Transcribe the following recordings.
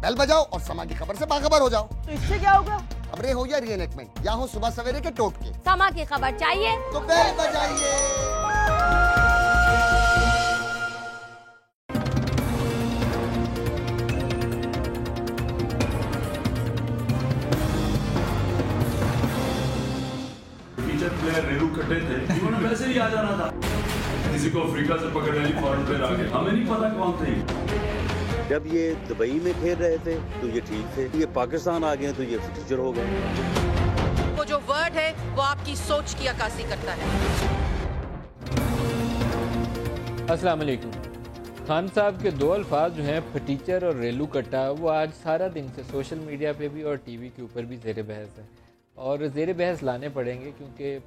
بیل بجاؤ اور سما کی خبر سے باخبر ہو جاؤ. تو اس سے کیا ہوگا؟ خبریں ہو یا ری انیکٹمنٹ یا ہو صبح سویرے کے ٹوٹکے، سما کی خبر چاہیے تو بیل بجائیے. ٹیچر پلیئر ریلو کٹے تھے، انہوں نے ویسے ہی آ جانا تھا. کسی کو افریقہ سے پکڑ لے لی، فورن پلیئر آ گئے، ہمیں نہیں پتا کون تھے. جب یہ دبئی میں کھیل رہے تھے تو یہ ٹھیک تھے، یہ پاکستان آ گئے تو یہ ٹیچر ہو گئے. وہ جو ورڈ ہے وہ آپ کی سوچ کی عکاسی کرتا ہے. السلام علیکم. خان صاحب کے دو الفاظ جو ہیں پھٹیچر اور ریلو کٹا، وہ آج سارا دن سے سوشل میڈیا پہ بھی اور ٹی وی کے اوپر بھی زیر بحث ہے، اور زیر بحث لانے پڑیں گے کیونکہ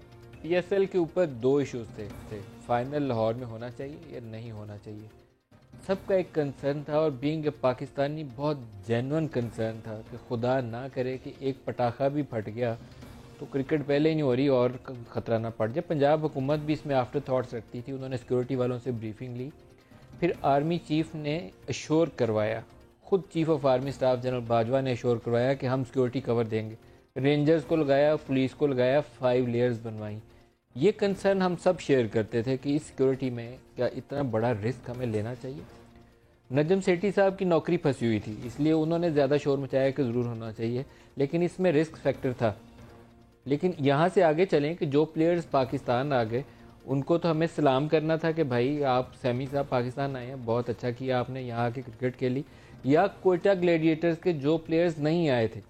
پی ایس ایل کے اوپر دو ایشوز تھے. فائنل لاہور میں ہونا چاہیے یا نہیں ہونا چاہیے. سب کا ایک کنسرن تھا، اور بینگ اے پاکستانی بہت جینون کنسرن تھا کہ خدا نہ کرے کہ ایک پٹاخہ بھی پھٹ گیا تو کرکٹ پہلے ہی نہیں ہو رہی اور خطرہ نہ پڑ جائے. پنجاب حکومت بھی اس میں آفٹر تھاٹس رکھتی تھی. انہوں نے سیکورٹی والوں سے بریفنگ لی، پھر آرمی چیف نے ایشور کروایا، خود chief of army staff general Bajwa نے ایشور کروایا کہ ہم سیکورٹی کور دیں گے. رینجرز کو لگایا، پولیس کو لگایا، 5 لیئرز بنوائیں. یہ کنسرن ہم سب شیئر کرتے تھے کہ اس سیکورٹی میں کیا اتنا بڑا رسک ہمیں لینا چاہیے. نجم سیٹھی صاحب کی نوکری پھنسی ہوئی تھی، اس لیے انہوں نے زیادہ شور مچایا کہ ضرور ہونا چاہیے، لیکن اس میں رسک فیکٹر تھا. لیکن یہاں سے آگے چلیں کہ جو پلیئرز پاکستان آ گئے ان کو تو ہمیں سلام کرنا تھا کہ بھائی آپ سیمی صاحب پاکستان آئے ہیں، بہت اچھا کیا آپ نے یہاں آ کے کرکٹ کھیلی. یا کوئٹہ گلیڈیٹرز کے جو پلیئرز نہیں آئے تھے،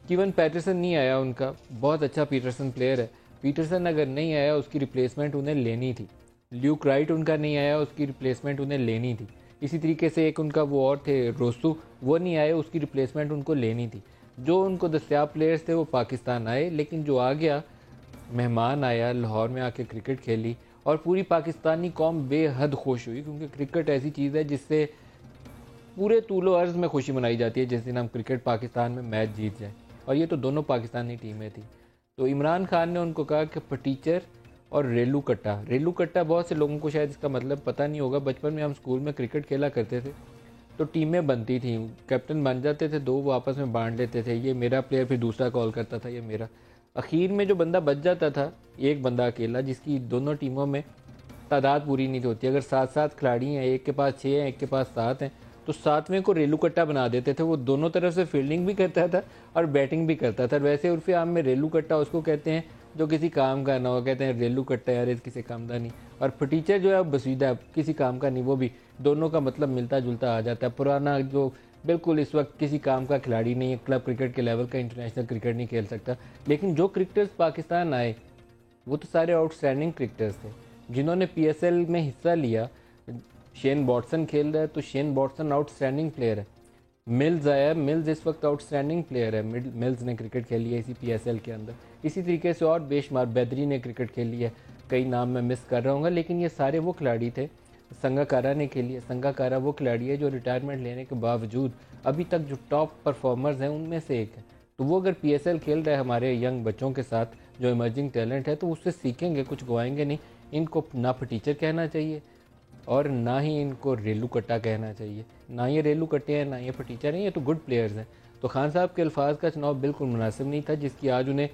کیون پیٹرسن نہیں آیا، ان کا بہت اچھا پیٹرسن پلیئر ہے، پیٹرسن اگر نہیں آیا اس کی ریپلیسمنٹ انہیں لینی تھی. لیوک رائٹ ان کا نہیں آیا، اس کی ریپلیسمنٹ انہیں لینی تھی. اسی طریقے سے ایک ان کا وہ اور تھے روسو، وہ نہیں آئے، اس کی ریپلیسمنٹ ان کو لینی تھی. جو ان کو دستیاب پلیئرز تھے وہ پاکستان آئے، لیکن جو آ گیا مہمان آیا، لاہور میں آ کے کرکٹ کھیلی، اور پوری پاکستانی قوم بے حد خوش ہوئی، کیونکہ کرکٹ ایسی چیز ہے جس سے پورے طول و عرض میں خوشی منائی جاتی ہے جس دن ہم کرکٹ پاکستان میں میچ جیت جائیں. اور یہ تو دونوں پاکستانی ٹیمیں تھیں. تو عمران خان نے ان کو کہا کہ پٹیچر اور ریلو کٹا. ریلو کٹا بہت سے لوگوں کو شاید اس کا مطلب پتہ نہیں ہوگا. بچپن میں ہم اسکول میں کرکٹ کھیلا کرتے تھے تو ٹیمیں بنتی تھیں، کیپٹن بن جاتے تھے، دو وہ آپس میں بانٹ لیتے تھے، یہ میرا پلیئر پھر دوسرا کال کرتا تھا یہ میرا. اخیر میں جو بندہ بچ جاتا تھا، ایک بندہ اکیلا جس کی دونوں ٹیموں میں تعداد پوری نہیں ہوتی، اگر 7 کھلاڑی ہیں، ایک کے پاس 6 ہیں، ایک کے پاس 7 ہیں، تو 7ویں کو ریلو کٹا بنا دیتے تھے. وہ دونوں طرف سے فیلڈنگ بھی کرتا تھا اور بیٹنگ بھی کرتا تھا. ویسے عرف عام میں ریلو کٹا اس کو کہتے ہیں جو کسی کام کا نہ ہو، کہتے ہیں ریلو کٹا یار اس کسی کام کا نہیں. اور پھٹیچر جو ہے بسیدہ کسی کام کا نہیں، وہ بھی دونوں کا مطلب ملتا جلتا آ جاتا ہے. پرانا جو بالکل اس وقت کسی کام کا کھلاڑی نہیں ہے، کلب کرکٹ کے لیول کا انٹرنیشنل کرکٹ نہیں کھیل سکتا. لیکن جو کرکٹرز پاکستان آئے وہ تو سارے آؤٹ اسٹینڈنگ کرکٹرز تھے جنہوں نے پی ایس ایل میں حصہ لیا. شین باٹسن کھیل رہا ہے تو شین باٹسن آؤٹ اسٹینڈنگ پلیئر ہے. ملز آیا، ملز اس وقت آؤٹ اسٹینڈنگ پلیئر ہے. ملز نے کرکٹ کھیلی ہے اسی پی ایس ایل کے اندر. اسی طریقے سے اور بے شمار بیدری نے کرکٹ کھیلی ہے. کئی نام میں مس کر رہا ہوں گا، لیکن یہ سارے وہ کھلاڑی تھے. سنگاکارا نے کھیلی ہے. سنگاکارا وہ کھلاڑی ہے جو ریٹائرمنٹ لینے کے باوجود ابھی تک جو ٹاپ پرفارمرز ہیں ان میں سے ایک ہے. تو وہ اگر پی ایس ایل کھیل رہے ہمارے ینگ بچوں کے ساتھ جو ایمرجنگ ٹیلنٹ ہے تو اس سے سیکھیں گے، کچھ گوائیں گے نہیں. ان کو نہ پھٹیچر کہنا چاہیے اور نہ ہی ان کو ریلو کٹا کہنا چاہیے. نہ یہ ریلو کٹے ہیں نہ یہ پھٹیچر ہیں، یہ تو گڈ پلیئرز ہیں. تو خان صاحب کے الفاظ کا چناؤ بالکل مناسب نہیں تھا، جس کی آج انہیں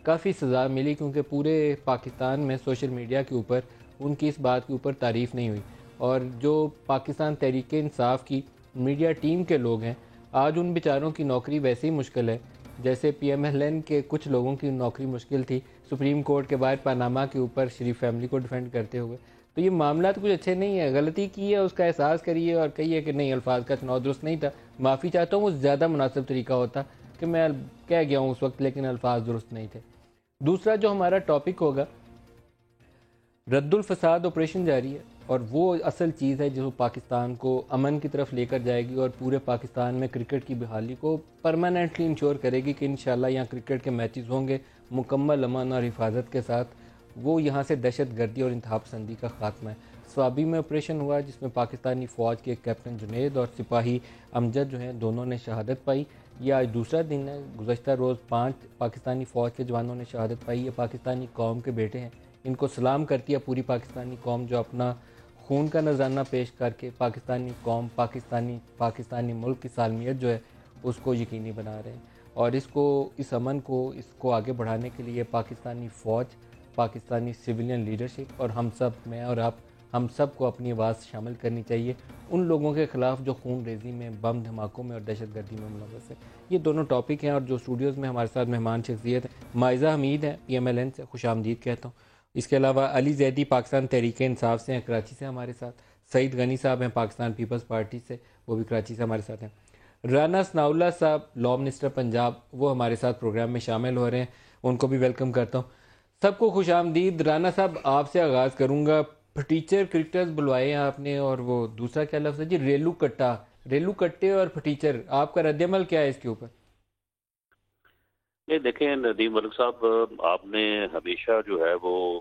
کافی سزا ملی، کیونکہ پورے پاکستان میں سوشل میڈیا کے اوپر ان کی اس بات کے اوپر تعریف نہیں ہوئی. اور جو پاکستان تحریک انصاف کی میڈیا ٹیم کے لوگ ہیں، آج ان بیچاروں کی نوکری ویسے ہی مشکل ہے جیسے پی ایم ایل این کے کچھ لوگوں کی نوکری مشکل تھی سپریم کورٹ کے باہر پاناما کے اوپر شریف فیملی کو ڈیفینڈ کرتے ہوئے. تو یہ معاملات کچھ اچھے نہیں ہیں. غلطی کی ہے اس کا احساس کریے اور کہیے کہ نہیں الفاظ کا چناؤ درست نہیں تھا، معافی چاہتا ہوں. وہ زیادہ مناسب طریقہ ہوتا کہ میں کہہ گیا ہوں اس وقت لیکن الفاظ درست نہیں تھے. دوسرا جو ہمارا ٹاپک ہوگا، رد الفساد آپریشن جاری ہے، اور وہ اصل چیز ہے جو پاکستان کو امن کی طرف لے کر جائے گی اور پورے پاکستان میں کرکٹ کی بحالی کو پرماننٹلی انشور کرے گی کہ انشاءاللہ یہاں کرکٹ کے میچز ہوں گے مکمل امن اور حفاظت کے ساتھ. وہ یہاں سے دہشت گردی اور انتہا پسندی کا خاتمہ ہے. سوابی میں آپریشن ہوا جس میں پاکستانی فوج کے کیپٹن جنید اور سپاہی امجد جو ہیں دونوں نے شہادت پائی. یہ آج دوسرا دن ہے. گزشتہ روز 5 پاکستانی فوج کے جوانوں نے شہادت پائی. یہ پاکستانی قوم کے بیٹے ہیں، ان کو سلام کرتی ہے پوری پاکستانی قوم جو اپنا خون کا نذرانہ پیش کر کے پاکستانی قوم پاکستانی ملک کی سالمیت جو ہے اس کو یقینی بنا رہے ہیں، اور اس امن کو اس کو آگے بڑھانے کے لیے پاکستانی فوج، پاکستانی سویلین لیڈرشپ اور ہم سب، میں اور آپ، ہم سب کو اپنی آواز شامل کرنی چاہیے ان لوگوں کے خلاف جو خون ریزی میں، بم دھماکوں میں اور دہشت گردی میں ملوث ہے۔ یہ دونوں ٹاپک ہیں، اور جو اسٹوڈیوز میں ہمارے ساتھ مہمان شخصیت ہیں، مائزہ حمید ہیں PMLN سے، خوش آمدید کہتا ہوں۔ اس کے علاوہ علی زیدی پاکستان تحریک انصاف سے ہیں، کراچی سے ہمارے ساتھ۔ سعید غنی صاحب ہیں پاکستان پیپلز پارٹی سے، وہ بھی کراچی سے ہمارے ساتھ ہیں۔ رانا ثناء اللہ صاحب لاء منسٹر پنجاب، وہ ہمارے ساتھ پروگرام میں شامل ہو رہے ہیں، ان کو بھی ویلکم کرتا ہوں۔ سب کو خوش آمدید۔ رانا صاحب آپ سے آغاز کروں گا۔ پھٹیچر کرکٹرز بلوائے ہیں آپ نے، اور وہ دوسرا کیا لفظ ہے جی، ریلو کٹا، ریلو کٹے اور پھٹیچر، آپ کا رد عمل کیا ہے اس کے اوپر؟ نہیں دیکھیں ندیم ملک صاحب، آپ نے ہمیشہ جو ہے وہ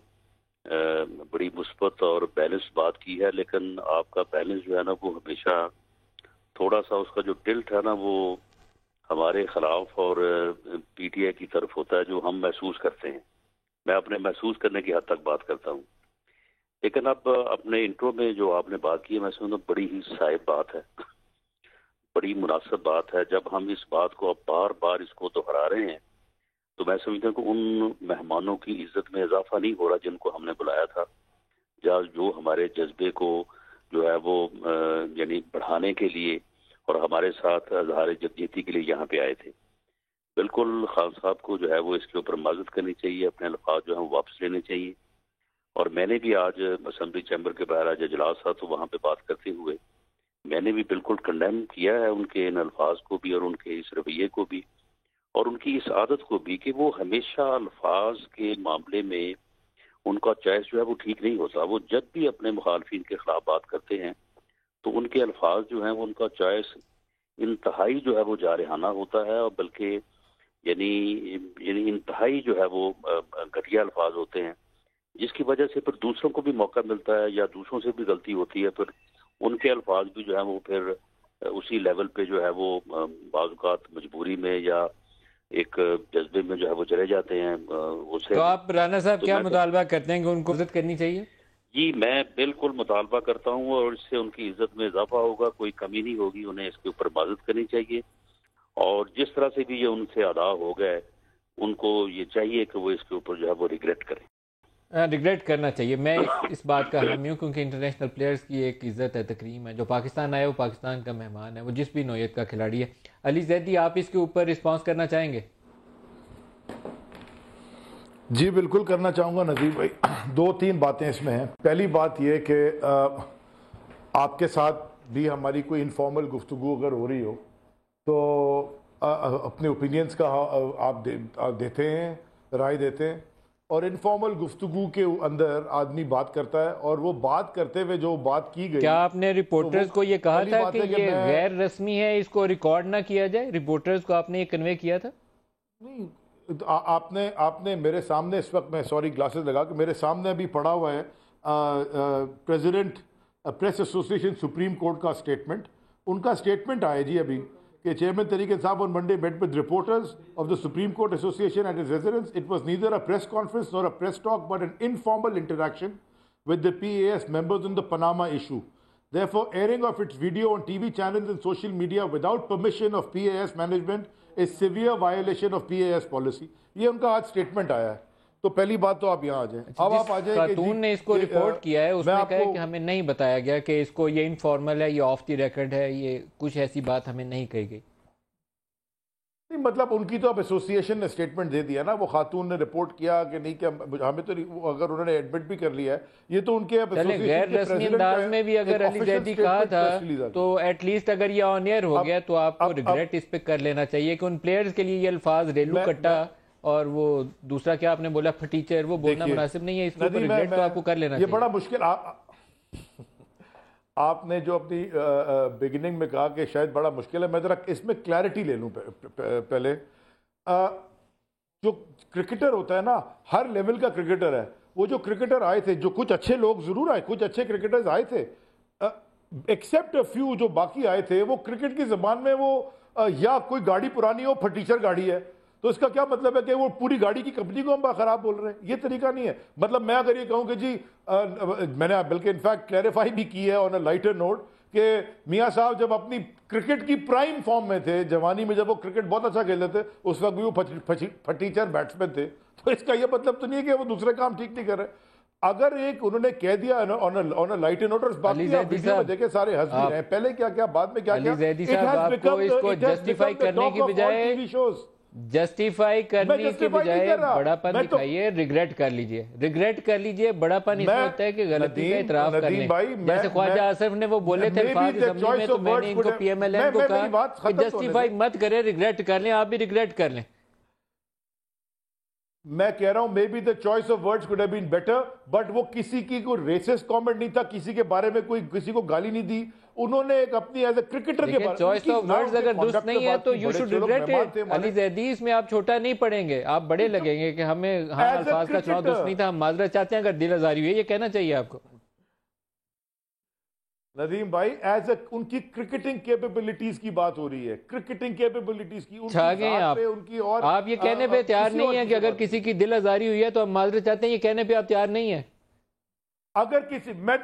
بڑی مثبت اور بیلنس بات کی ہے، لیکن آپ کا بیلنس جو ہے نا وہ ہمیشہ تھوڑا سا اس کا جو ٹلٹ ہے نا وہ ہمارے خلاف اور PTI کی طرف ہوتا ہے، جو ہم محسوس کرتے ہیں۔ میں اپنے محسوس کرنے کی حد تک بات کرتا ہوں، لیکن اب اپنے انٹرو میں جو آپ نے بات کی ہے میں سمجھتا ہوں بڑی ہی صائب بات ہے، بڑی مناسب بات ہے۔ جب ہم اس بات کو اب بار بار اس کو دہرا رہے ہیں تو میں سمجھتا ہوں کہ ان مہمانوں کی عزت میں اضافہ نہیں ہو رہا جن کو ہم نے بلایا تھا، جو ہمارے جذبے کو جو ہے وہ یعنی بڑھانے کے لیے اور ہمارے ساتھ اظہار یکجہتی کے لیے یہاں پہ آئے تھے۔ بالکل خان صاحب کو جو ہے وہ اس کے اوپر معذرت کرنی چاہیے، اپنے الفاظ جو ہیں وہ واپس لینے چاہیے۔ اور میں نے بھی آج اسمبلی چیمبر کے باہر آج اجلاس تھا تو وہاں پہ بات کرتے ہوئے میں نے بھی بالکل کنڈیم کیا ہے ان کے ان الفاظ کو بھی اور ان کے اس رویے کو بھی اور ان کی اس عادت کو بھی کہ وہ ہمیشہ الفاظ کے معاملے میں ان کا چوائس جو ہے وہ ٹھیک نہیں ہوتا۔ وہ جب بھی اپنے مخالفین کے خلاف بات کرتے ہیں تو ان کے الفاظ جو ہیں وہ ان کا چوائس انتہائی جو ہے وہ جارحانہ ہوتا ہے، اور بلکہ یعنی انتہائی جو ہے وہ گھٹیا الفاظ ہوتے ہیں، جس کی وجہ سے پھر دوسروں کو بھی موقع ملتا ہے یا دوسروں سے بھی غلطی ہوتی ہے، پھر ان کے الفاظ بھی جو ہے وہ پھر اسی لیول پہ جو ہے وہ بعض اوقات مجبوری میں یا ایک جذبے میں جو ہے وہ چلے جاتے ہیں اسے۔ تو آپ رانا صاحب کیا مطالبہ کرتے ہیں کہ ان کو عزت کرنی چاہیے؟ جی میں بالکل مطالبہ کرتا ہوں، اور اس سے ان کی عزت میں اضافہ ہوگا، کوئی کمی نہیں ہوگی۔ انہیں اس کے اوپر معذرت کرنی چاہیے، اور جس طرح سے بھی یہ ان سے ادا ہو گئے ان کو یہ چاہیے کہ وہ اس کے اوپر جو ہے وہ ریگریٹ کریں۔ ریگریٹ کرنا چاہیے، میں اس بات کا حامی ہوں، کیونکہ انٹرنیشنل پلیئرز کی ایک عزت ہے، تکریم ہے۔ جو پاکستان آئے وہ پاکستان کا مہمان ہے، وہ جس بھی نوعیت کا کھلاڑی ہے۔ علی زیدی آپ اس کے اوپر رسپانس کرنا چاہیں گے؟ جی بالکل کرنا چاہوں گا ندیم بھائی۔ دو تین باتیں اس میں ہیں۔ پہلی بات یہ کہ آپ کے ساتھ بھی ہماری کوئی انفارمل گفتگو اگر ہو رہی ہو تو اپنے اوپینینز کا آپ دیتے ہیں، رائے دیتے ہیں، اور انفارمل گفتگو کے اندر آدمی بات کرتا ہے، اور وہ بات کرتے ہوئے جو بات کی گئی، کیا آپ نے رپورٹرز کو یہ کہا تھا کہ یہ غیر رسمی ہے، اس کو ریکارڈ نہ کیا جائے؟ رپورٹرز کو آپ نے یہ کنوے کیا تھا؟ نہیں، آپ نے میرے سامنے اس وقت، میں سوری گلاسز لگا کے میرے سامنے ابھی پڑھا ہوا ہے پریزیڈنٹ پریس ایسوسی ایشن سپریم کورٹ کا اسٹیٹمنٹ۔ ان کا اسٹیٹمنٹ آیا جی ابھی کہ چیئرمین طریق انصاف on Monday met with reporters of the Supreme Court Association at his residence. It was neither a press conference nor a press talk but an informal interaction with the PAS members on the Panama issue. Therefore, airing of its video on TV channels and social media without permission of PAS management is severe violation of PAS policy. یہ ان کا آج statement آیا ہے۔ تو پہلی بات تو آپ یہاں آ جائیں۔ اب آپ آ جائیں کہ خاتون نے اس کو رپورٹ کیا ہے، اس نے کہا ہے کہ ہمیں نہیں بتایا گیا کہ اس کو یہ انفارمل ہے، یہ آف دی ریکارڈ ہے، یہ کچھ ایسی بات ہمیں نہیں کہی گئی۔ نہیں مطلب ان کی تو اب ایسوسی ایشن نے اسٹیٹمنٹ دے دیا نا، وہ خاتون نے رپورٹ کیا کہ نہیں، کہ ہمیں تو اگر انہوں نے ایڈمٹ بھی کر لیا ہے، یہ تو ان کے اب غیر رسمی انداز میں بھی اگر علی زیدی کہا تھا تو ایٹ لیسٹ اگر یہ آن ایئر ہو گیا تو آپ کو ریگریٹ اس پہ کر لینا چاہیے کہ ان پلیئرز کے لیے یہ الفاظ ریلو کٹا اور وہ دوسرا کیا آپ نے بولا پھٹیچر، وہ بولنا مناسب نہیں ہے، اس کو ریگریٹ تو آپ کو کر لینا چاہیے۔ یہ بڑا مشکل، آپ نے جو اپنی بگننگ میں کہا کہ شاید بڑا مشکل ہے، میں ذرا اس میں کلیئرٹی لے لوں پہلے۔ جو کرکٹر ہوتا ہے نا، ہر لیول کا کرکٹر ہے، وہ جو کرکٹر آئے تھے، جو کچھ اچھے لوگ ضرور آئے، کچھ اچھے کرکٹرز آئے تھے، ایکسیپٹ اے فیو جو باقی آئے تھے، وہ کرکٹ کی زبان میں وہ یا کوئی گاڑی پرانی ہو، پھٹیچر گاڑی ہے، تو اس کا کیا مطلب ہے کہ وہ پوری گاڑی کی کمپنی کو ہم خراب بول رہے ہیں؟ یہ طریقہ نہیں ہے. مطلب میں اگر یہ کہوں کہ جی میں نے بلکہ انفیکٹ کلیریفائی بھی کی ہے آن اے لائٹر نوٹ کہ میاں صاحب جب اپنی کرکٹ کی پرائم فارم میں تھے، جوانی میں جب وہ کرکٹ بہت اچھا کھیلتے تھے، اس وقت بھی وہ پھٹیچر بیٹسمین تھے. تو اس کا یہ مطلب تو نہیں ہے کہ وہ دوسرے کام ٹھیک نہیں کر رہے. اگر ایک انہوں نے کہہ دیا آن اے لائٹر نوٹ، اور باقی آپ ویڈیو میں دیکھیں سارے ہنس بھی رہے ہیں، پہلے کیا کیا بعد میں کیا کیا. علی زیدی صاحب آپ کو اس کو جسٹیفائی کرنے کی بجائے جسٹیفائی کرنے کی بجائے بڑا پن دکھائیے، ریگریٹ کر لیجئے. بڑا پن اس میں ہوتا ہے کہ غلطی کا اعتراف کر لیں. جیسے خواجہ آصف نے وہ بولے تھے الفاظ اسمبلی میں، تو میں نے ان کو پی ایم ایل این کو کہا کہ جسٹیفائی مت کریں، ریگریٹ کر لیں. آپ بھی ریگریٹ کر لیں. میں کہہ رہا ہوں maybe the choice of words could have been better، but وہ کسی کی کوئی ریسسٹ کامنٹ نہیں تھا، کسی کے بارے میں کوئی کسی کو گالی نہیں دی. انہوں نے ایک اپنی ایز اے کرکٹر کے بارے میں چوائس آف ورڈز اگر درست نہیں ہے تو یو شوڈ ریگریٹ اٹ. علی زیدی اس میں آپ چھوٹا نہیں پڑیں گے، آپ بڑے لگیں گے کہ ہمیں الفاظ کا چناؤ درست نہیں تھا، ہم معذرت چاہتے ہیں اگر دل آزاری ہوئی ہے. یہ کہنا چاہیے آپ کو. ندیم بھائی ایز اے ان کی کرکٹنگ کیپیبلٹیز کی بات ہو رہی ہے، کرکٹنگ کیپیبلٹیز کی چھا گئے آپ یہ کہنے پہ تیار نہیں ہیں کہ اگر کسی کی دل آزاری ہوئی ہے تو ہم معذرت چاہتے ہیں. یہ کہنے پہ آپ تیار نہیں ہیں. اگر کسی میں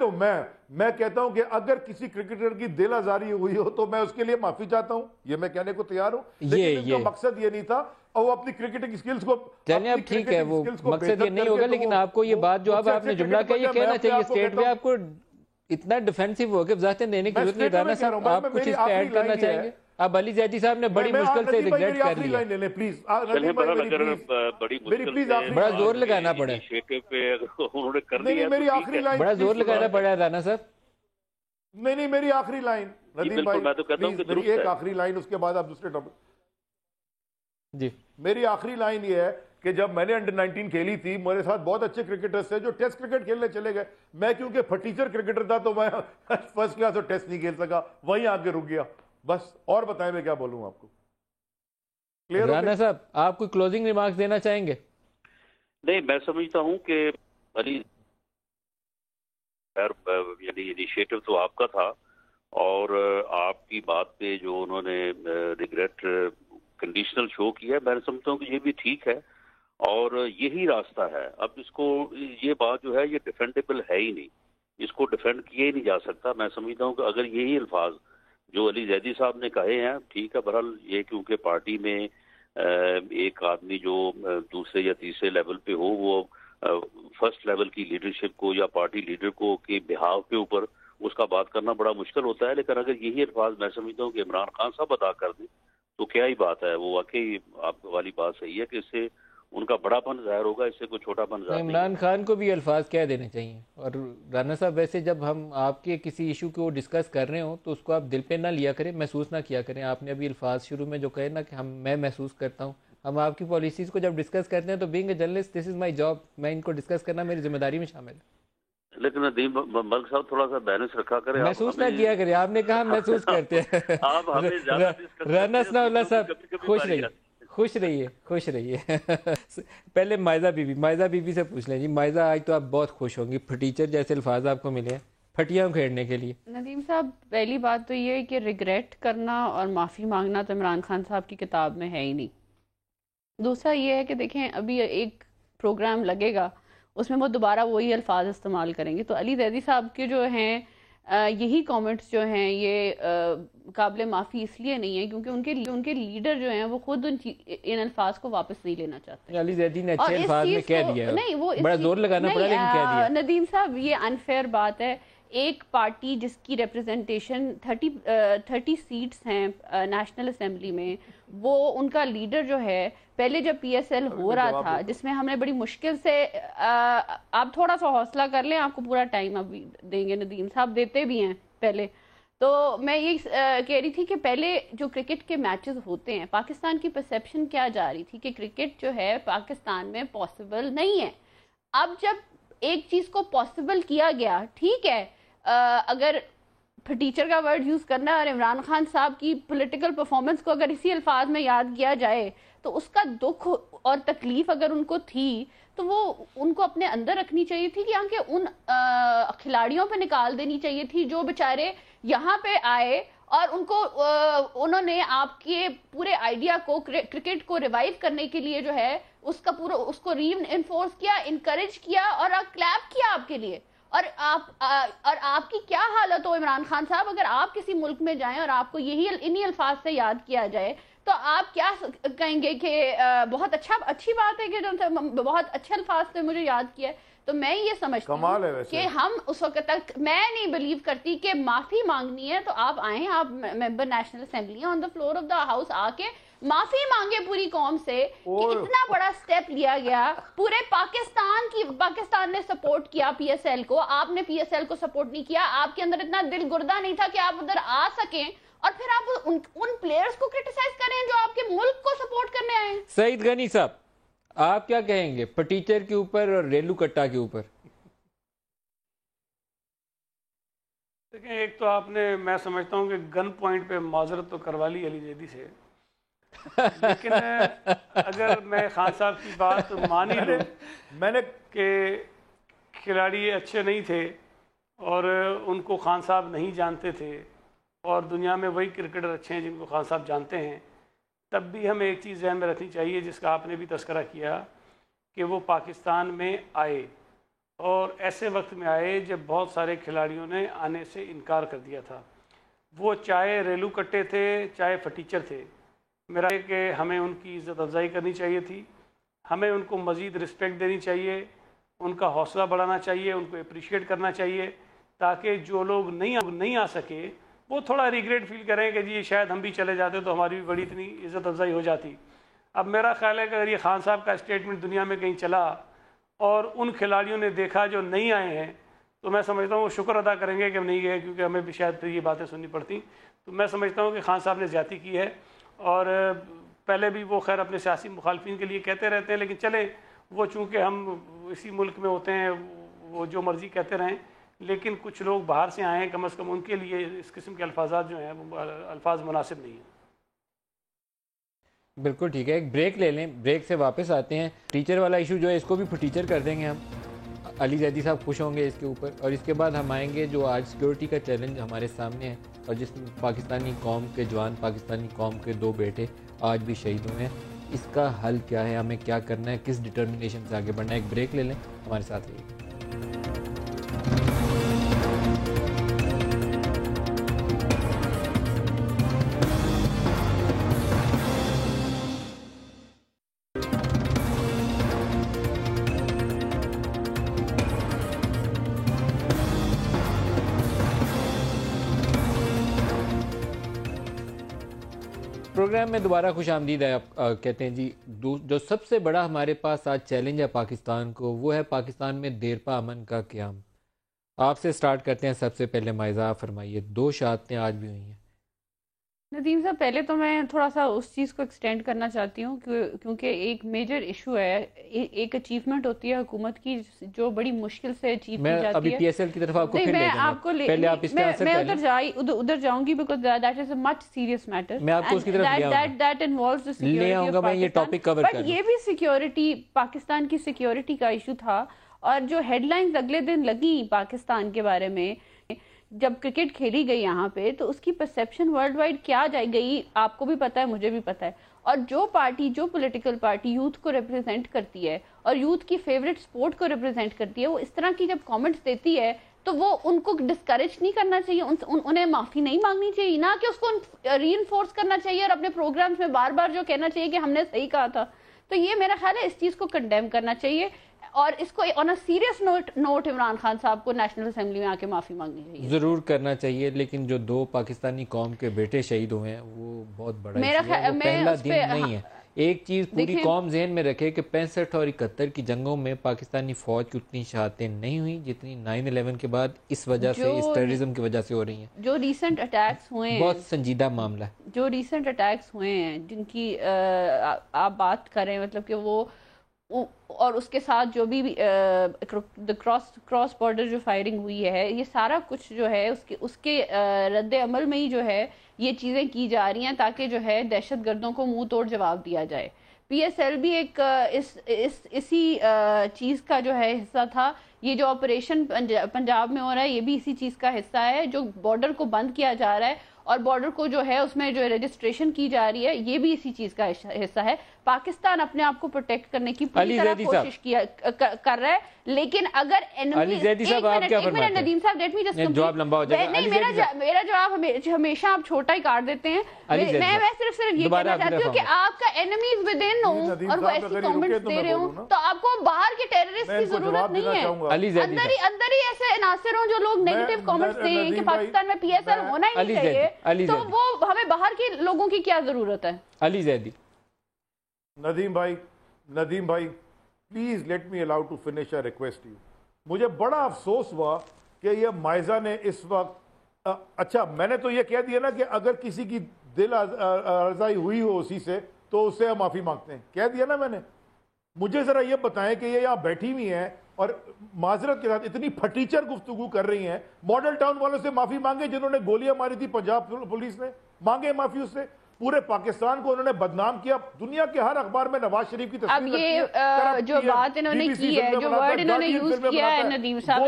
کہتا ہوں کہ اگر کسی کرکٹر کی دل آزاری ہوئی ہو تو میں اس کے لیے معافی چاہتا ہوں، یہ میں کہنے کو تیار ہوں. لیکن ان کا مقصد یہ نہیں تھا، اور وہ اپنی کرکٹنگ سکلز کو چلیں اب ٹھیک ہے، وہ مقصد یہ نہیں ہوگا. لیکن آپ کو یہ بات جو اب آپ نے جملہ کہا، یہ کہنا چاہیے اسٹیٹ میں. آپ کو اتنا ڈیفینسیو ہو کے وضاحتیں دینے کی ضرورت نہیں. رانا صاحب آپ کچھ اس پہ ایڈ کرنا چاہیں گے؟ اب علی زیدی صاحب نے بڑی مشکل سے ریگریٹ کر لیا. بڑا زور لگانا پڑا، بڑا زور لگانا پڑا رانا صاحب. نہیں میری آخری لائن ندیم بھائی، میری ایک آخری لائن، اس کے بعد آپ دوسرے ٹاپک. جی میری آخری لائن یہ ہے کہ جب میں نے انڈر 19 کھیلی تھی، میرے ساتھ بہت اچھے کرکٹرز تھے جو ٹیسٹ کرکٹ کھیلنے چلے گئے. میں کیونکہ پھٹیچر کرکٹر تھا تو میں فرسٹ کلاس اور ٹیسٹ نہیں کھیل سکا، وہیں آ کے رک گیا. بس اور بتائیں میں کیا بولوں آپ کو. رانا صاحب آپ کوئی کلوزنگ ریمارکس دینا چاہیں گے؟ نہیں، میں سمجھتا ہوں کہ علی یعنی انیشیٹو تو آپ کا تھا، اور آپ کی بات پہ جو انہوں نے ریگریٹ کنڈیشنل شو کیا ہے، میں سمجھتا ہوں کہ یہ بھی ٹھیک ہے اور یہی راستہ ہے. اب اس کو یہ بات جو ہے یہ ڈیفینڈیبل ہے ہی نہیں، اس کو ڈیفینڈ کیا ہی نہیں جا سکتا. میں سمجھتا ہوں کہ اگر یہی الفاظ جو علی زیدی صاحب نے کہے ہیں، ٹھیک ہے، بہرحال یہ کیونکہ پارٹی میں ایک آدمی جو دوسرے یا تیسرے لیول پہ ہو، وہ فرسٹ لیول کی لیڈرشپ کو یا پارٹی لیڈر کو کے بہاو کے اوپر اس کا بات کرنا بڑا مشکل ہوتا ہے. لیکن اگر یہی الفاظ میں سمجھتا ہوں کہ عمران خان صاحب ادا کر دیں تو کیا ہی بات ہے. وہ واقعی آپ والی بات صحیح ہے کہ اس سے ان کا بڑا پن ظاہر ہوگا، اس سے کوئی چھوٹا پن ظاہر نہیں. عمران خان کو بھی الفاظ کہہ دینے چاہیے. اور رانا صاحب ویسے جب ہم آپ کے کسی ایشو کو ڈسکس کر رہے ہوں تو اس کو آپ دل پہ نہ لیا کریں، محسوس نہ کیا کریں. آپ نے ابھی الفاظ شروع میں جو کہے نا کہ میں محسوس کرتا ہوں، ہم آپ کی پالیسیز کو جب ڈسکس کرتے ہیں تو being a journalist this is my job, میں ان کو ڈسکس کرنا میری ذمہ داری میں شامل ہے. لیکن ندیم ملک صاحب تھوڑا سا بیلنس رکھا کریں. محسوس نہ کیا کریں، آپ نے کہا محسوس کرتے ہیں. رانا ثناء اللہ صاحب خوش رہیے. پہلے مائزہ بی بی سے پوچھ لیں. جی مائزہ، آج تو آپ بہت خوش ہوں گی، پھٹیچر جیسے الفاظ آپ کو ملے ہیں پھٹیاں کھیڑنے کے لیے. ندیم صاحب پہلی بات تو یہ ہے کہ ریگریٹ کرنا اور معافی مانگنا تو عمران خان صاحب کی کتاب میں ہے ہی نہیں. دوسرا یہ ہے کہ دیکھیں ابھی ایک پروگرام لگے گا، اس میں وہ دوبارہ وہی الفاظ استعمال کریں گے. تو علی زیدی صاحب کے جو ہیں یہی کامنٹس جو ہیں یہ قابل معافی اس لیے نہیں ہے کیونکہ ان کے لیڈر جو ہیں وہ خود ان الفاظ کو واپس نہیں لینا چاہتے. علی زیدی نے اچھے الفاظ میں کہہ دیا، نہیں وہ بڑا زور لگانا پڑا لیکن کہہ دیا. ندیم صاحب یہ انفیئر بات ہے. ایک پارٹی جس کی ریپرزنٹیشن 30 سیٹس ہیں نیشنل اسمبلی میں، وہ ان کا لیڈر جو ہے پہلے جب پی ایس ایل ہو رہا تھا جس میں ہم نے بڑی مشکل سے، آپ تھوڑا سا حوصلہ کر لیں، آپ کو پورا ٹائم ابھی دیں گے، ندیم صاحب دیتے بھی ہیں پہلے. تو میں یہ کہہ رہی تھی کہ پہلے جو کرکٹ کے میچز ہوتے ہیں، پاکستان کی پرسیپشن کیا جا رہی تھی کہ کرکٹ جو ہے پاکستان میں پاسبل نہیں ہے. اب جب ایک چیز کو پاسبل کیا گیا، ٹھیک ہے، اگر ٹیچر کا ورڈ یوز کرنا ہے اور عمران خان صاحب کی پولیٹیکل پرفارمنس کو اگر اسی الفاظ میں یاد کیا جائے تو اس کا دکھ اور تکلیف اگر ان کو تھی تو وہ ان کو اپنے اندر رکھنی چاہیے تھی کہ ان کھلاڑیوں پہ نکال دینی چاہیے تھی جو بیچارے یہاں پہ آئے اور ان کو انہوں نے آپ کے پورے آئیڈیا کو کرکٹ کو ریوائیو کرنے کے لیے جو ہے اس کو ری انفورس کیا, انکریج کیا اور کلیپ کیا آپ کے لیے. اور آپ کی کیا حالت ہو عمران خان صاحب, اگر آپ کسی ملک میں جائیں اور آپ کو یہی انہی الفاظ سے یاد کیا جائے تو آپ کیا کہیں گے کہ بہت اچھی بات ہے کہ بہت اچھے الفاظ سے مجھے یاد کیا ہے. تو میں یہ سمجھتی ہوں کہ ہم اس وقت تک, میں نہیں بلیو کرتی کہ معافی مانگنی ہے تو آپ آئیں, آپ member national assembly on the floor of the house آ کے معافی مانگے پوری قوم سے کہ اتنا بڑا سٹیپ لیا گیا. پورے پاکستان نے سپورٹ کیا پی ایس ایل کو, آپ نے پی ایس ایل کو سپورٹ نہیں کیا. آپ کے اندر اتنا دل گردہ نہیں تھا کہ آپ ادھر آ سکیں اور پھر آپ ان پلیئرز کو کرٹیسائز کریں جو آپ کے ملک کو سپورٹ کرنے آئے ہیں. سعید غنی صاحب, آپ کیا کہیں گے پٹیچر کے اوپر اور ریلو کٹا کے اوپر؟ دیکھیں, ایک تو آپ نے, میں سمجھتا ہوں کہ گن پوائنٹ پہ معذرت تو کروا لی علی زیدی سے, لیکن اگر میں خان صاحب کی بات مان ہی لوں میں نے کہ کھلاڑی اچھے نہیں تھے اور ان کو خان صاحب نہیں جانتے تھے اور دنیا میں وہی کرکٹر اچھے ہیں جن کو خان صاحب جانتے ہیں, تب بھی ہمیں ایک چیز ذہن میں رکھنی چاہیے جس کا آپ نے بھی تذکرہ کیا کہ وہ پاکستان میں آئے اور ایسے وقت میں آئے جب بہت سارے کھلاڑیوں نے آنے سے انکار کر دیا تھا. وہ چاہے ریلو کٹے تھے چاہے فٹیچر تھے, میرا یہ کہ ہمیں ان کی عزت افزائی کرنی چاہیے تھی, ہمیں ان کو مزید رسپیکٹ دینی چاہیے, ان کا حوصلہ بڑھانا چاہیے, ان کو اپریشیٹ کرنا چاہیے تاکہ جو لوگ نہیں آ سکے وہ تھوڑا ریگریٹ فیل کریں کہ جی شاید ہم بھی چلے جاتے تو ہماری بھی بڑی اتنی عزت افزائی ہو جاتی. اب میرا خیال ہے کہ اگر یہ خان صاحب کا اسٹیٹمنٹ دنیا میں کہیں چلا اور ان کھلاڑیوں نے دیکھا جو نہیں آئے ہیں تو میں سمجھتا ہوں وہ شکر ادا کریں گے کہ ہم نہیں گئے, کیونکہ ہمیں بھی شاید پھر یہ باتیں سننی پڑتی. تو میں سمجھتا ہوں کہ خان صاحب نے زیادتی کی ہے اور پہلے بھی وہ خیر اپنے سیاسی مخالفین کے لیے کہتے رہتے ہیں, لیکن چلے وہ چونکہ ہم اسی ملک میں ہوتے ہیں وہ جو مرضی کہتے رہیں, لیکن کچھ لوگ باہر سے آئے ہیں, کم از کم ان کے لیے اس قسم کے الفاظات جو ہیں وہ الفاظ مناسب نہیں ہیں. بالکل ٹھیک ہے, ایک بریک لے لیں, بریک سے واپس آتے ہیں. ٹیچر والا ایشو جو ہے اس کو بھی ٹیچر کر دیں گے ہم, علی زیدی صاحب خوش ہوں گے اس کے اوپر, اور اس کے بعد ہم آئیں گے جو آج سیکیورٹی کا چیلنج ہمارے سامنے ہے اور جس میں پاکستانی قوم کے جوان, پاکستانی قوم کے 2 بیٹے آج بھی شہید ہوئے ہیں, اس کا حل کیا ہے, ہمیں کیا کرنا ہے, کس ڈٹرمنیشن سے آگے بڑھنا ہے. ایک بریک لے لیں, ہمارے ساتھ رہیے. پروگرام میں دوبارہ خوش آمدید ہے. آپ کہتے ہیں جی جو سب سے بڑا ہمارے پاس آج چیلنج ہے پاکستان کو, وہ ہے پاکستان میں دیرپا امن کا قیام. آپ سے سٹارٹ کرتے ہیں. سب سے پہلے مائزہ فرمائیے, 2 شہادتیں آج بھی ہوئی ہیں. ندیم صاحب, پہلے تو میں تھوڑا سا اس چیز کو ایکسٹینڈ کرنا چاہتی ہوں کیونکہ ایک میجر ایشو ہے, ایک اچیومنٹ ہوتی ہے حکومت کی جو بڑی مشکل سے اچیو کی جاتی ہے. ابھی پی ایس ایل کی طرف آپ کو پھر لے جاؤں گا, میں ادھر جاؤں گی because that is a much serious matter. میں آپ کو اس کی طرف that involves the security of یہ ٹاپک کور بٹ یہ بھی سیکیورٹی, پاکستان کی سیکیورٹی کا ایشو تھا. اور جو ہیڈ لائنز اگلے دن لگی پاکستان کے بارے میں جب کرکٹ کھیلی گئی یہاں پہ, تو اس کی پرسیپشن ورلڈ وائڈ کیا جائے گئی, آپ کو بھی پتا ہے, مجھے بھی پتا ہے. اور جو پولیٹیکل پارٹی یوتھ کو ریپرزینٹ کرتی ہے اور یوتھ کی فیوریٹ سپورٹ کو ریپرزینٹ کرتی ہے, وہ اس طرح کی جب کامنٹس دیتی ہے تو وہ ان کو ڈسکریج نہیں کرنا چاہیے, انہیں معافی نہیں مانگنی چاہیے, نہ کہ اس کو ری انفورس کرنا چاہیے اور اپنے پروگرامز میں بار بار جو کہنا چاہیے کہ ہم نے صحیح کہا تھا. تو یہ میرا خیال ہے اس چیز کو کنڈیم کرنا چاہیے اور اس کو on a serious note Imran Khan sahab کو نیشنل اسمبلی میں آ کے معافی مانگنی چاہیے. ضرور کرنا چاہیے, لیکن جو 2 پاکستانی قوم کے بیٹے شہید ہوئے ہیں وہ بہت بڑا ایشو ہے, وہ پہلا دن نہیں ہے. ایک چیز پوری قوم ذہن میں رکھے کہ 65 اور 71 کی جنگوں میں پاکستانی فوج کی اتنی شہادتیں نہیں ہوئیں جتنی 9/11 کے بعد اس وجہ سے, اس ٹیررزم کی وجہ سے ہو رہی ہیں. جو ریسنٹ اٹیکس ہوئے ہیں, بہت سنجیدہ معاملہ ہے. جو ریسنٹ اٹیکس ہوئے ہیں جن کی آپ بات کریں, مطلب کہ وہ اور اس کے ساتھ جو بھی کراس بارڈر جو فائرنگ ہوئی ہے, یہ سارا کچھ جو ہے اس کے رد عمل میں ہی جو ہے یہ چیزیں کی جا رہی ہیں تاکہ جو ہے دہشت گردوں کو منہ توڑ جواب دیا جائے. پی ایس ایل بھی ایک اسی چیز کا جو ہے حصہ تھا. یہ جو آپریشن پنجاب میں ہو رہا ہے یہ بھی اسی چیز کا حصہ ہے, جو بارڈر کو بند کیا جا رہا ہے اور بارڈر کو جو ہے اس میں جو رجسٹریشن کی جا رہی ہے یہ بھی اسی چیز کا حصہ ہے. پاکستان اپنے آپ کو پروٹیکٹ کرنے کی پوری طرح کوشش کر رہا ہے, لیکن اگر ندیم صاحب لیٹ می جسٹ میرا جواب ہمیشہ آپ چھوٹا ہی کاٹ دیتے ہیں. میں صرف یہ کہنا چاہتی ہوں کہ آپ کا اینیمیز ود ان ہوں اور وہ ایسی کامنٹس دے رہے ہوں تو آپ کو باہر کے ٹیررسٹ کی ضرورت نہیں ہے, اندر ہی ایسے عناصر ہوں جو لوگ نیگیٹو کامنٹس دیں کہ پاکستان میں PSL ہونا ہی نہیں چاہیے, تو وہ ہمیں باہر کے لوگوں کی کیا ضرورت ہے. علی زیدی. ندیم بھائی please let me allow to finish a request you. مجھے بڑا افسوس ہوا کہ یہ مائزہ نے اس وقت اچھا میں نے تو یہ کہہ دیا نا کہ اگر کسی کی دل آزائی ہوئی ہو اسی سے تو اس سے ہم معافی مانگتے ہیں, کہہ دیا نا میں نے. مجھے ذرا یہ بتائیں کہ یہ یہاں بیٹھی ہوئی ہیں اور معذرت کے ساتھ اتنی پھٹیچر گفتگو کر رہی ہیں, ماڈل ٹاؤن والوں سے معافی مانگے جنہوں نے گولیاں ماری تھی پنجاب پولیس نے, مانگے معافی اس سے. پورے پاکستان کو انہوں نے بدنام کیا, دنیا کے ہر اخبار میں نواز شریف کی تصویر. اب یہ جو بات انہوں نے کی ہے, جو ورڈ انہوں نے یوز کیا ہے ندیم صاحب,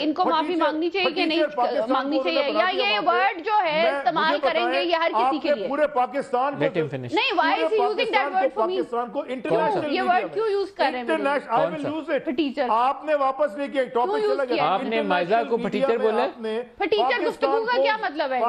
ان کو معافی مانگنی چاہیے کہ نہیں مانگنی چاہیے, یا یہ ورڈ جو ہے استعمال کریں گے یہ ہر کسی کے لیے؟ پورے پاکستان نہیں, why is he using that word for me? یہ ورڈ کیوں یوز کر رہے ہیں؟ پھٹیچر آپ نے واپس لے کے ٹاپک چلا گیا, آپ نے مائزہ کو پھٹیچر بولا. پھٹیچر گفتگو کا کیا مطلب ہے؟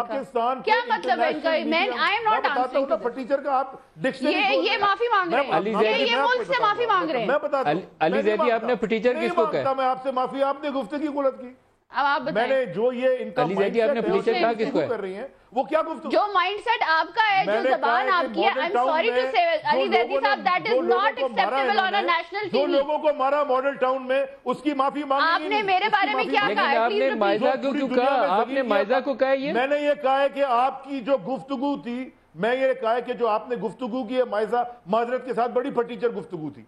کیا مطلب ہے ان کا؟ میں آئی ایم ناٹ ٹیچر کا آپ یہ معافی مانگ رہے ہیں, یہ ملک سے معافی مانگ رہے ہیں. میں بتاتا ہوں علی زیدی آپ نے پھٹیچر کس کو کہا؟ میں آپ سے معافی, آپ نے گفتگی غلط کی. اب آپ میں نے جو یہ ان کا علی زیدی آپ نے پھٹیچر کہا کس کو کر رہی ہیں وہ کیا گفتگو, جو مائنڈ سیٹ آپ کا ہے, جو زبان آپ کی ہے, آئی ایم سوری ٹو سے علی زیدی صاحب that is not acceptable on a national T V. جو لوگوں کو مارا ماڈل ٹاؤن میں اس کی معافی مانگی. آپ نے میرے بارے میں کیا کہا ہے؟ آپ نے مائزہ کو کیوں کہا؟ آپ نے مائزہ کو کہا یہ؟ میں نے یہ کہا ہے کہ آپ کی جو گفتگو تھی, میں یہ کہا ہے کہ جو آپ نے گفتگو کی ہے مائزہ معذرت کے ساتھ بڑی پھٹیچر گفتگو تھی,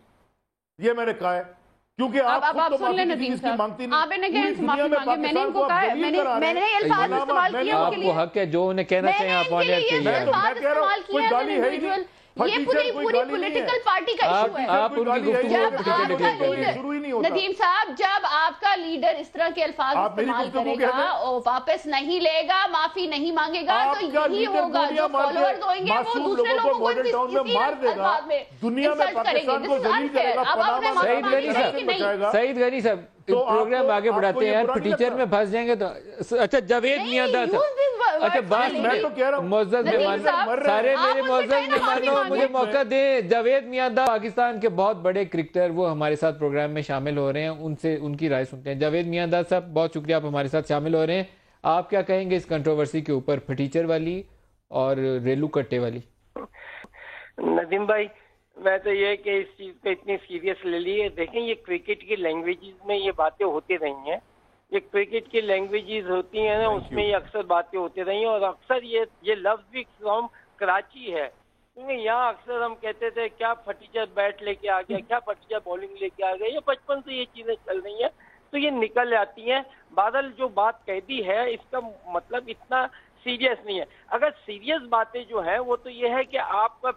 یہ میں نے کہا ہے. کیونکہ آپ سن لیں ندیم صاحب, آپ نے کہا ان معافی مانگی, میں نے ان کو کہا ہے, میں نے الفاظ استعمال کیے ان کے لیے. آپ کو حق ہے جو انہیں کہنا چاہیں آپ آن ایئر کہیے. الفاظ استعمال کیے ہیں, یہ پوری پولیٹیکل پارٹی کا ایشو ہے. آپ ان کی گفتگو ندیم صاحب, جب آپ کا لیڈر اس طرح کے الفاظ استعمال کرے گا اور واپس نہیں لے گا, معافی نہیں مانگے گا, تو یہی ہوگا جو فالوورز ہوئیں گے وہ دوسرے لوگوں کو اسی الفاظ میں انسلٹ کریں گے. This is unfair. اب آپ نے معافی مانگی ہے کہ نہیں؟ سعید غنی صاحب پروگرام آگے بڑھاتے ہیں یار, پھٹیچر میں پھنس جائیں گے تو. اچھا جاوید میاں دا تھا, اچھا بات معزز مہمان, سارے میرے معزز مہمانوں مجھے موقع دیں. جاوید میاں دا پاکستان کے بہت بڑے کرکٹر, وہ ہمارے ساتھ پروگرام میں شامل ہو رہے ہیں, ان سے ان کی رائے سنتے ہیں. جاوید میاں دا صاحب بہت شکریہ, آپ ہمارے ساتھ شامل ہو رہے ہیں. آپ کیا کہیں گے اس کنٹروورسی کے اوپر, پھٹیچر والی اور ریلو کٹے والی؟ ندیم بھائی, میں تو یہ کہ اس چیز کو اتنی سیریس لے لی ہے. دیکھیں یہ کرکٹ کی لینگویجز میں یہ باتیں ہوتی رہی ہیں, یہ کرکٹ کی لینگویجز ہوتی ہیں نا, اس میں یہ اکثر باتیں ہوتی رہی ہیں. اور اکثر یہ لفظ بھی فرام کراچی ہے, کیونکہ یہاں اکثر ہم کہتے تھے کیا پھٹیچر بیٹ لے کے آ گیا, کیا پھٹیچر بولنگ لے کے آ گیا. یہ بچپن سے یہ چیزیں چل رہی ہیں تو یہ نکل آتی ہیں. بادل جو بات کہہ دی ہے اس کا مطلب اتنا سیریس نہیں ہے. اگر سیریس باتیں جو ہیں وہ تو یہ ہے کہ آپ کا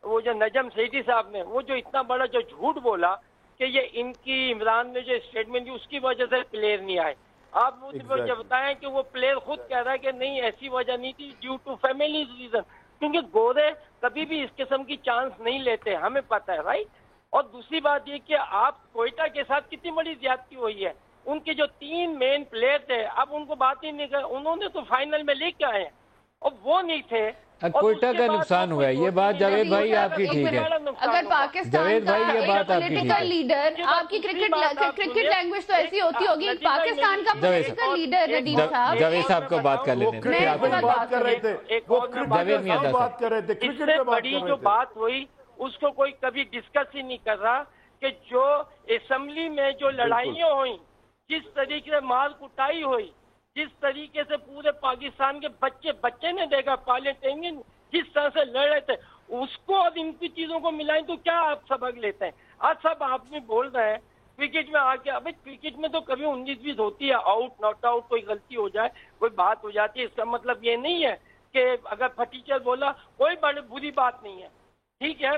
وہ جو نجم سیٹھی صاحب نے وہ جو اتنا بڑا جو جھوٹ بولا کہ یہ ان کی عمران نے جو اسٹیٹمنٹ دی اس کی وجہ سے پلیئر نہیں آئے. آپ مجھے بتائیں کہ وہ پلیئر خود کہہ رہا ہے کہ نہیں ایسی وجہ نہیں تھی, ڈیو ٹو فیملی ریزن, کیونکہ گورے کبھی بھی اس قسم کی چانس نہیں لیتے, ہمیں پتہ ہے رائٹ. اور دوسری بات یہ کہ آپ کوئٹہ کے ساتھ کتنی بڑی زیادتی ہوئی ہے. ان کے جو 3 مین پلیئر تھے اب ان کو بات ہی نہیں کر, انہوں نے تو فائنل میں لے کے آئے ہیں اور وہ نہیں تھے. کوئٹہ کا نقصان ہوا ہے, یہ بات جاوید بھائی آپ کی ٹھیک ہے. اگر پاکستان کا ایک پولیٹیکل لیڈر, آپ کی کرکٹ لینگویج تو ایسی ہوتی ہوگی, پاکستان کا پولیٹیکل لیڈر ندیم صاحب, جاوید صاحب کو بات کر لیتے ہیں. اس سے بڑی جو بات ہوئی اس کو کوئی کبھی ڈسکس ہی نہیں کر رہا کہ جو اسمبلی میں جو لڑائیاں ہوئیں, جس طریقے سے مار کٹائی ہوئی, جس طریقے سے پورے پاکستان کے بچے نے دیکھا پارلیمنٹ جس طرح سے لڑ رہے تھے, اس کو اور ان کی چیزوں کو ملائیں تو کیا آپ سبق لیتے ہیں؟ آج سب آپ میں بول رہے ہیں کرکٹ میں آ کے, ابھی کرکٹ میں تو کبھی 19-20 ہوتی ہے, آؤٹ ناٹ آؤٹ, کوئی غلطی ہو جائے کوئی بات ہو جاتی ہے. اس کا مطلب یہ نہیں ہے کہ اگر پھٹیچر بولا کوئی بڑی بری بات نہیں ہے, ٹھیک ہے,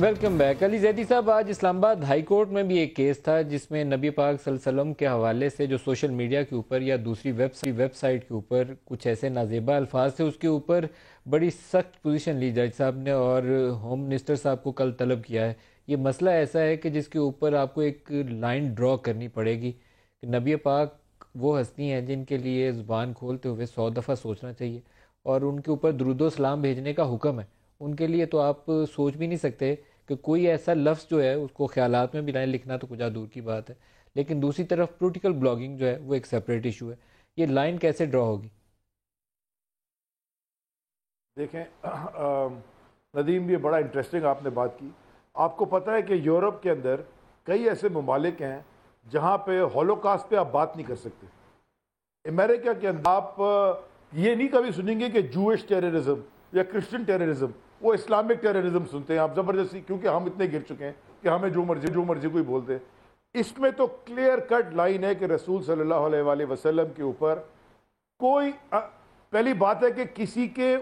ویلکم بیک. علی زیدی صاحب، آج اسلام آباد ہائی کورٹ میں بھی ایک کیس تھا جس میں نبی پاک صلی اللہ علیہ وسلم کے حوالے سے جو سوشل میڈیا کے اوپر یا دوسری ویب سائٹ کے اوپر کچھ ایسے نازیبہ الفاظ تھے، اس کے اوپر بڑی سخت پوزیشن لی جج صاحب نے اور ہوم منسٹر صاحب کو کل طلب کیا ہے. یہ مسئلہ ایسا ہے کہ جس کے اوپر آپ کو ایک لائن ڈرا کرنی پڑے گی کہ نبی پاک وہ ہستی ہیں جن کے لیے زبان کھولتے ہوئے 100 دفعہ سوچنا چاہیے، اور ان کے اوپر درود و سلام بھیجنے کا حکم ہے. ان کے لیے تو آپ سوچ بھی نہیں سکتے کہ کوئی ایسا لفظ جو ہے اس کو خیالات میں بھی لائن لکھنا تو کچھ دور کی بات ہے. لیکن دوسری طرف پولیٹیکل بلاگنگ جو ہے وہ ایک سیپریٹ ایشو ہے. یہ لائن کیسے ڈرا ہوگی؟ دیکھیں ندیم، یہ بڑا انٹرسٹنگ آپ نے بات کی. آپ کو پتہ ہے کہ یورپ کے اندر کئی ایسے ممالک ہیں جہاں پہ ہولوکاسٹ پہ آپ بات نہیں کر سکتے. امریکہ کے اندر آپ یہ نہیں کبھی سنیں گے کہ جوئش ٹیررزم یا کرسچن ٹیررزم، وہ اسلامک ٹیررزم سنتے ہیں آپ زبردستی، کیونکہ ہم اتنے گر چکے ہیں کہ ہمیں جو مرضی کوئی بولتے ہیں. اس میں تو کلیئر کٹ لائن ہے کہ رسول صلی اللہ علیہ وآلہ وسلم کے اوپر کوئی پہلی بات ہے کہ کسی کے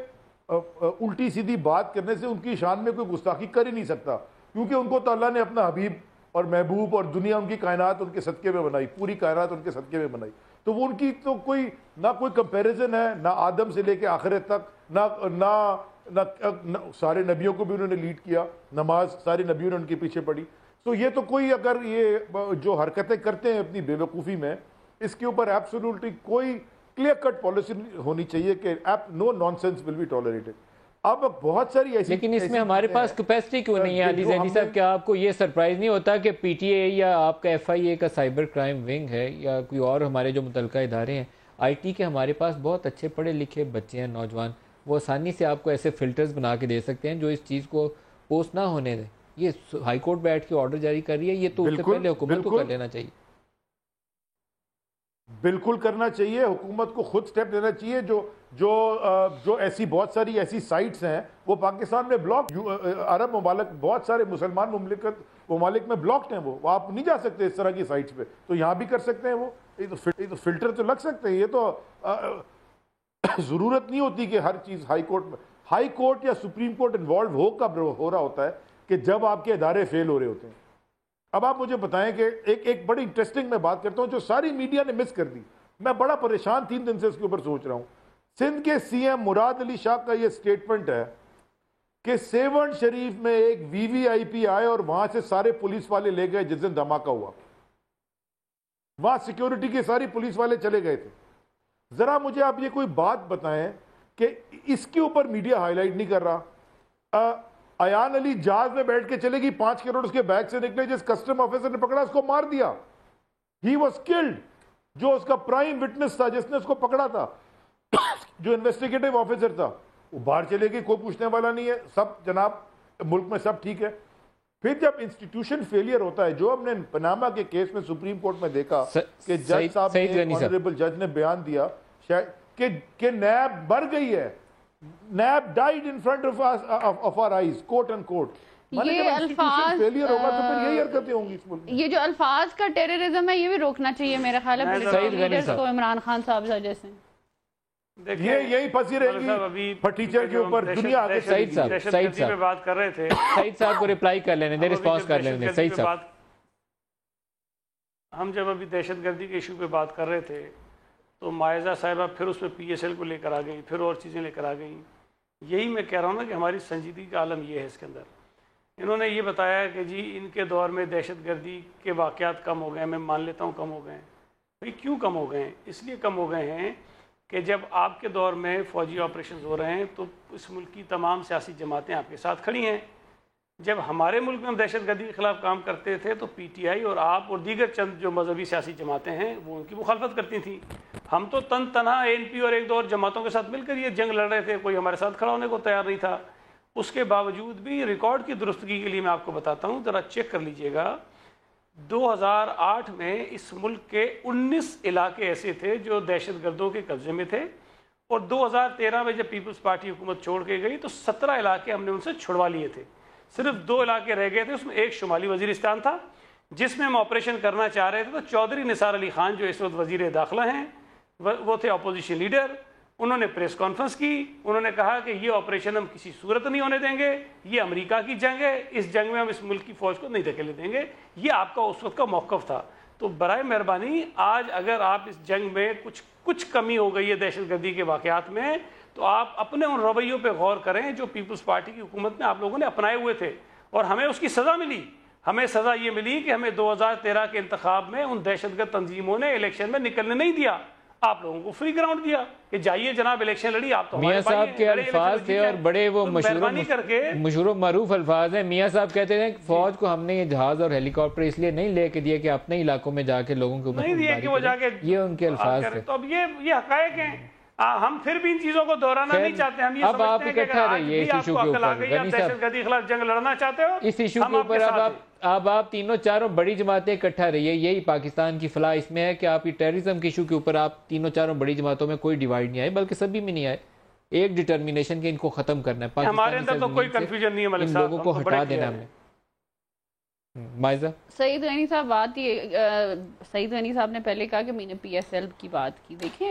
الٹی سیدھی بات کرنے سے ان کی شان میں کوئی گستاخی کر ہی نہیں سکتا، کیونکہ ان کو تو اللہ نے اپنا حبیب اور محبوب اور دنیا ان کی کائنات ان کے صدقے میں بنائی، پوری کائنات ان کے صدقے میں بنائی. تو وہ ان کی تو کوئی نہ کوئی کمپیریزن ہے، نہ آدم سے لے کے آخرت تک، نہ سارے نبیوں کو بھی انہوں نے لیڈ کیا، نماز سارے نبیوں نے ان کے پیچھے پڑھی. تو یہ تو کوئی اگر یہ جو حرکتیں کرتے ہیں اپنی بے وقوفی میں، اس کے اوپر ایبسولوٹلی کوئی کلیئر کٹ پالیسی ہونی چاہیے کہ no nonsense will be tolerated. اب بہت ساری ایسی، لیکن اس میں ہمارے پاس کیپیسٹی کیوں نہیں ہے علی زیدی صاحب؟ کیا آپ کو یہ سرپرائز نہیں ہوتا کہ پی ٹی اے یا آپ کا ایف آئی اے کا سائبر کرائم ونگ ہے یا کوئی اور ہمارے جو متعلقہ ادارے ہیں آئی ٹی کے، ہمارے پاس بہت اچھے پڑھے لکھے بچے ہیں، نوجوان، وہ آسانی سے آپ کو ایسے فلٹرز بنا کے دے سکتے ہیں جو اس چیز کو پوسٹ نہ ہونے دیں. یہ ہائی کورٹ بیٹھ کے آرڈر جاری کر رہی ہے، یہ تو اس سے پہلے حکومت کو کر لینا چاہیے. بالکل کرنا چاہیے، حکومت کو خود سٹیپ لینا چاہیے. جو ایسی بہت ساری ایسی سائٹس ہیں وہ پاکستان میں بلاک، عرب ممالک بہت سارے مسلمان ممالک میں بلاکڈ ہیں، وہ آپ نہیں جا سکتے اس طرح کی سائٹس پہ. تو یہاں بھی کر سکتے ہیں، وہ تو فلٹر تو لگ سکتے ہیں. یہ تو ضرورت نہیں ہوتی کہ ہر چیز ہائی کورٹ یا سپریم کورٹ انوالو ہو کب ہو رہا ہوتا ہے کہ جب آپ کے ادارے فیل ہو رہے ہوتے ہیں. اب آپ مجھے بتائیں کہ ایک بڑی انٹرسٹنگ میں بات کرتا ہوں جو ساری میڈیا نے مس کر دی. میں بڑا پریشان 3 دن سے اس کے اوپر سوچ رہا ہوں. سندھ کے سی ایم مراد علی شاہ کا یہ سٹیٹمنٹ ہے کہ سیون شریف میں ایک وی وی آئی پی آئے اور وہاں سے سارے پولیس والے لے گئے جس دن دھماکہ ہوا. وہاں سیکیورٹی کے ساری پولیس والے چلے گئے تھے. ذرا مجھے آپ یہ کوئی بات بتائیں کہ اس کے اوپر میڈیا ہائی لائٹ نہیں کر رہا. ایان علی جہاز میں بیٹھ کے چلے گی، 5 کروڑ اس کے بیگ سے نکلے، جس کسٹم آفیسر نے پکڑا اس کو مار دیا. He was killed. جو اس کا پرائم وٹنس تھا جس نے اس کو پکڑا تھا، جو انویسٹیگیٹو آفیسر تھا، وہ باہر چلے گئی، کوئی پوچھنے والا نہیں ہے، سب جناب ملک میں سب ٹھیک ہے. پھر جب انسٹیٹیوشن فیلئر ہوتا ہے، جو ہم نے پناما کے کیس میں سپریم کورٹ میں دیکھا کہ جج صاحب نے، آنریبل جج نے بیان دیا کہ نیب مر گئی ہے، NAB died in front of our eyes, quote and quote. یہ الفاظ فیلئر ہوگا تو پھر یہی حرکتیں ہوں گی اس ملک میں. یہ جو الفاظ کا ٹیررزم ہے یہ بھی روکنا چاہیے میرا خیال ہے پولیٹیکل لیڈرز کو، عمران خان صاحب جیسے. یہی پھنسی رہے گی ٹیچر کے اوپر دنیا آگے. سعید صاحب بات کر رہے تھے، سعید صاحب کو ریپلائی کر لینے دیں، رسپانس کر لینے دیں. سعید صاحب، ہم جب ابھی دہشت گردی کے ایشو پہ بات کر رہے تھے تو معاذہ صاحبہ پھر اس میں پی ایس ایل کو لے کر آ گئی، پھر اور چیزیں لے کر آ گئیں. یہی میں کہہ رہا ہوں نا کہ ہماری سنجیدگی کا عالم یہ ہے. اس کے اندر انہوں نے یہ بتایا کہ جی ان کے دور میں دہشت گردی کے واقعات کم ہو گئے. میں مان لیتا ہوں کم ہو گئے ہیں. بھائی کیوں کم ہو گئے ہیں؟ اس لیے کم ہو گئے ہیں کہ جب آپ کے دور میں فوجی آپریشنز ہو رہے ہیں تو اس ملک کی تمام سیاسی جماعتیں آپ کے ساتھ کھڑی ہیں. جب ہمارے ملک میں ہم دہشت گردی کے خلاف کام کرتے تھے تو پی ٹی آئی اور آپ اور دیگر چند جو مذہبی سیاسی جماعتیں ہیں وہ ان کی مخالفت کرتی تھیں. ہم تو تن تنہا اے این پی اور ایک دو اور جماعتوں کے ساتھ مل کر یہ جنگ لڑ رہے تھے، کوئی ہمارے ساتھ کھڑا ہونے کو تیار نہیں تھا. اس کے باوجود بھی ریکارڈ کی درستگی کے لیے میں آپ کو بتاتا ہوں، ذرا چیک کر لیجئے گا. 2008 میں اس ملک کے 19 علاقے ایسے تھے جو دہشت گردوں کے قبضے میں تھے، اور 2013 میں جب پیپلز پارٹی حکومت چھوڑ کے گئی تو 17 علاقے ہم نے ان سے چھڑوا لیے تھے. صرف 2 علاقے رہ گئے تھے، اس میں ایک شمالی وزیرستان تھا جس میں ہم آپریشن کرنا چاہ رہے تھے. تو چودھری نثار علی خان جو اس وقت وزیر داخلہ ہیں وہ تھے اپوزیشن لیڈر، انہوں نے پریس کانفرنس کی, انہوں نے کہا کہ یہ آپریشن ہم کسی صورت نہیں ہونے دیں گے, یہ امریکہ کی جنگ ہے, اس جنگ میں ہم اس ملک کی فوج کو نہیں دھکیلنے دیں گے. یہ آپ کا اس وقت کا موقف تھا. تو برائے مہربانی آج اگر آپ اس جنگ میں کچھ کمی ہو گئی ہے دہشت گردی کے واقعات میں, تو آپ اپنے ان رویوں پہ غور کریں جو پیپلز پارٹی کی حکومت میں آپ لوگوں نے اپنائے ہوئے تھے, اور ہمیں اس کی سزا ملی. ہمیں سزا یہ ملی کہ ہمیں 2013 کے انتخاب میں ان دہشت گرد تنظیموں نے الیکشن میں نکلنے نہیں دیا, آپ لوگوں کو فری گراؤنڈ دیا کہ جائیے جناب الیکشن لڑی. آپ تو میاں صاحب کے الفاظ تھے اور بڑے وہ مشہور و معروف الفاظ ہیں. میاں صاحب کہتے ہیں کہ فوج کو ہم نے یہ جہاز اور ہیلی کاپٹر اس لیے نہیں لے کے دیا کہ اپنے علاقوں میں جا کے لوگوں کے اوپر نہیں دیا کہ وہ جا کے, یہ ان کے الفاظ تھے. تو اب یہ حقائق ہیں, ہم پھر بھی ان چیزوں کو دہرانا نہیں چاہتے. ہم یہ سمجھتے ہیں کہ اگر آج بھی آپ کو عقل آ گئی, آپ دہشت گردی کے خلاف جنگ لڑنا چاہتے ہو, اس ایشو کے اوپر اب آپ تینوں چاروں بڑی جماعتیں اکٹھا رہیے. یہی پاکستان کی فلاح اس میں ہے کہ آپ ٹیررزم کے ایشو کے اوپر آپ تینوں چاروں بڑی جماعتوں میں کوئی ڈیوائیڈ نہیں آئے, بلکہ سبھی میں نہیں آئے. ایک ڈٹرمینیشن کہ ان کو ختم کرنا ہے. ہمارے اندر تو کوئی کنفیوژن نہیں ہے ملک صاحب, ان لوگوں کو ہٹا دینا ہمیں. مائزہ سعید غنی صاحب بات یہ سعید غنی صاحب نے پہلے کہا کہ میں نے پی ایس ایل کی بات کی. دیکھیں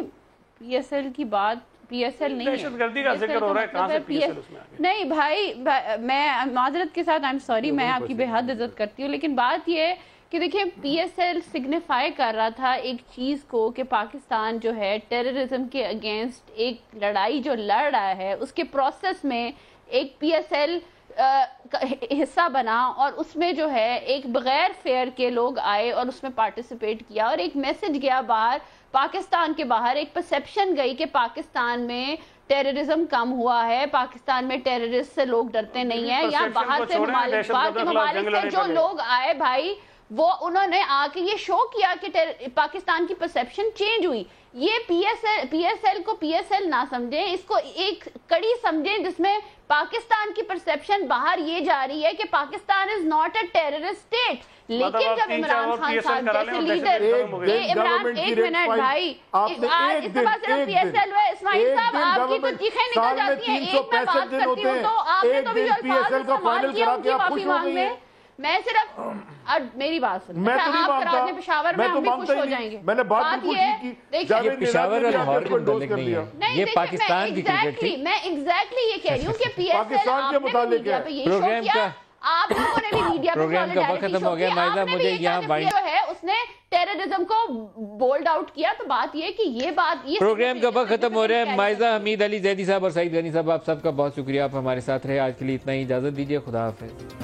پی ایس ایل کی بات پی ایس ایل نہیں ہے, دہشت گردی کا ذکر ہو رہا ہے, کہاں سے پی ایس ایل اس میں آگے؟ نہیں بھائی, میں معذرت کے ساتھ سوری, میں آپ کی بے حد عزت کرتی ہوں, لیکن بات یہ ہے کہ دیکھیں پی ایس ایل سگنیفائی کر رہا تھا ایک چیز کو کہ پاکستان جو ہے ٹیررزم کے اگینسٹ ایک لڑائی جو لڑ رہا ہے, اس کے پروسیس میں ایک پی ایس ایل حصہ بنا, اور اس میں جو ہے ایک بغیر فیئر کے لوگ آئے اور اس میں پارٹیسپیٹ کیا, اور ایک میسج گیا باہر, پاکستان کے باہر ایک پرسیپشن گئی کہ پاکستان میں ٹیررزم کم ہوا ہے, پاکستان میں ٹیررسٹ سے لوگ ڈرتے نہیں ہیں, یا باہر سے ممالک سے جو لوگ آئے بھائی وہ انہوں نے آ کے یہ شو کیا کہ پاکستان کی پرسیپشن چینج ہوئی. یہ پی ایس ایل کو پی ایس ایل نہ سمجھیں, اس کو ایک کڑی سمجھیں جس میں پاکستان کی پرسیپشن باہر یہ جا رہی ہے کہ Pakistan is not a terrorist state. لیکن جب عمران خان صاحب جیسے لیڈر, یہ عمران, ایک منٹ بھائی, اس کے بعد صرف پی ایس ایل ہے. اسماعیل صاحب آپ کی تو چیخیں نکل جاتی ہیں, ایک میں بات کرتی ہوں تو آپ نے تو بھی جو الفاظ استعمال کیے ان کی معافی مانگ میں, میں صرف میری بات سنیں, آپ کراچی پشاور میں ہم بھی خوش ہو جائیں گے. بات یہ پشاور اور لاہور کے متعلق نہیں ہے, یہ پاکستان کی کرکٹ تھی. میں ایگزیکٹلی یہ کہہ رہی ہوں کہ پی ایس ایل آپ نے بھی میڈیا پہ یہی شو کیا, آپ لوگوں نے بھی میڈیا پہ پروگرام کا وقت ختم ہو گیا. مائزہ مجھے یہاں جو ہے اس نے ٹیررزم کو بولڈ آؤٹ کیا, تو بات یہ کہ یہ بات یہ پروگرام کا وقت ختم ہو رہا ہے. مائزہ, حمید علی زیدی صاحب اور سعید غنی صاحب, آپ سب کا بہت شکریہ, آپ ہمارے ساتھ رہے. آج کے لیے اتنا ہی, اجازت دیجیے, خدا حافظ.